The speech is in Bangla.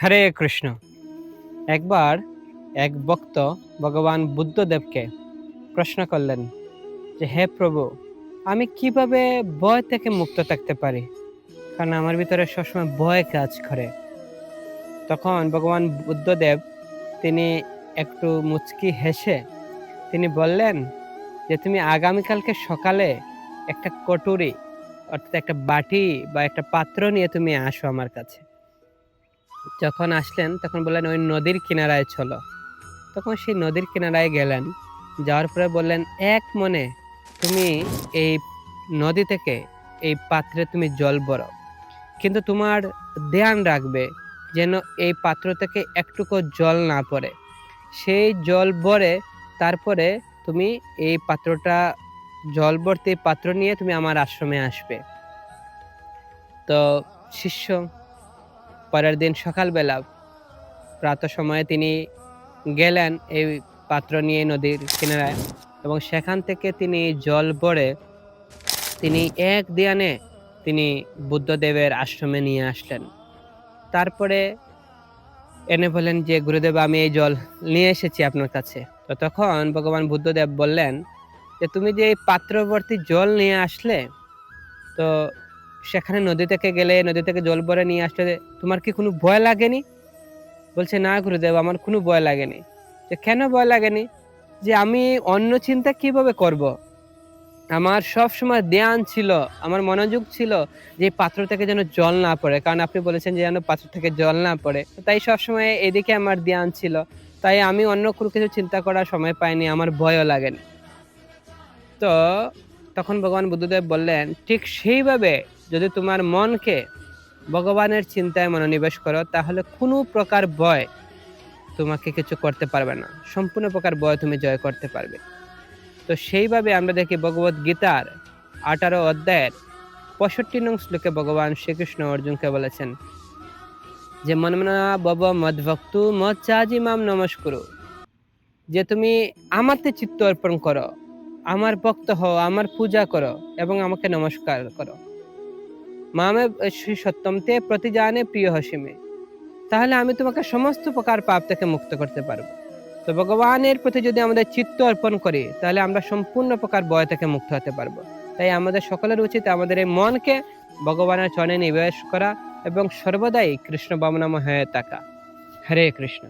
হরে কৃষ্ণ। একবার এক ভক্ত ভগবান বুদ্ধদেবকে প্রশ্ন করলেন যে, হে প্রভু, আমি কিভাবে ভয় থেকে মুক্ত থাকতে পারি? কারণ আমার ভিতরে সবসময় ভয় কাজ করে। তখন ভগবান বুদ্ধদেব তিনি একটু মুচকি হেসে তিনি বললেন যে, তুমি আগামীকালকে সকালে একটা কটুরি অর্থাৎ একটা বাটি বা একটা পাত্র নিয়ে তুমি আসো আমার কাছে। যখন আসলেন তখন বললেন, ওই নদীর কিনারায় চলো। তখন সেই নদীর কিনারায় গেলেন। যাওয়ার পরে বললেন, এক মনে তুমি এই নদী থেকে এই পাত্রে তুমি জল ভরো। কিন্তু তোমার ধ্যান রাখবে যেন এই পাত্র থেকে একটুকু জল না পড়ে। সেই জল ভরে তারপরে তুমি এই পাত্রটা জল ভর্তি পাত্র নিয়ে তুমি আমার আশ্রমে আসবে। তো শিষ্য পরের দিন সকালবেলা প্রাতঃ সময়ে তিনি গেলেন এই পাত্র নিয়ে নদীর কিনারায় এবং সেখান থেকে তিনি জল ভরে তিনি এক ধ্যানে তিনি বুদ্ধদেবের আশ্রমে নিয়ে আসলেন। তারপরে এনে বললেন যে, গুরুদেব, আমি এই জল নিয়ে এসেছি আপনার কাছে। তো তখন ভগবান বুদ্ধদেব বললেন যে, তুমি যে এই পাত্রবর্তী জল নিয়ে আসলে, তো সেখানে নদী থেকে গেলে নদী থেকে জল ভরে নিয়ে আসলে তোমার কি কোনো ভয় লাগেনি? বলছে, না গুরুদেব, আমার কোনো ভয় লাগেনি। যে কেন ভয় লাগেনি? যে আমি অন্য চিন্তা কিভাবে করব? আমার সবসময় ধ্যান ছিল, আমার মনোযোগ ছিল যে এই পাত্র থেকে যেন জল না পড়ে। কারণ আপনি বলেছেন যে যেন পাত্র থেকে জল না পড়ে। তাই সবসময় এদিকে আমার ধ্যান ছিল। তাই আমি অন্য কোনো কিছু চিন্তা করার সময় পাইনি, আমার ভয়ও লাগেনি। তো তখন ভগবান বুদ্ধদেব বললেন, ঠিক সেইভাবে যদি তোমার মনকে ভগবানের চিন্তায় মনোনিবেশ করো, তাহলে কোনো প্রকার ভয় তোমাকে কিছু করতে পারবে না। সম্পূর্ণ প্রকার ভয় তুমি জয় করতে পারবে। তো সেইভাবে আমরা দেখি ভগবদ গীতার 18 অধ্যায়ের 65 নং শ্লোকে ভগবান শ্রীকৃষ্ণ অর্জুনকে বলেছেন যে, মন্মনা ভব মদ্ভক্তু মচ্চাজি মাম নমস্কুরু। যে তুমি আমাতে চিত্ত অর্পণ করো, আমার ভক্ত হও, আমার পূজা করো এবং আমাকে নমস্কার করো। মামে শ্রী সত্যম তে প্রতিজানে প্রিয় হসিমে। তাহলে আমি তোমাকে সমস্ত প্রকার পাপ থেকে মুক্ত করতে পারবো। তো ভগবানের প্রতি যদি আমাদের চিত্ত অর্পণ করি, তাহলে আমরা সম্পূর্ণ প্রকার ভয় থেকে মুক্ত হতে পারবো। তাই আমাদের সকলের উচিত আমাদের এই মনকে ভগবানের চরণে নিবেশ করা এবং সর্বদাই কৃষ্ণ ভাবনাময় হয়ে থাকা। হরে কৃষ্ণ।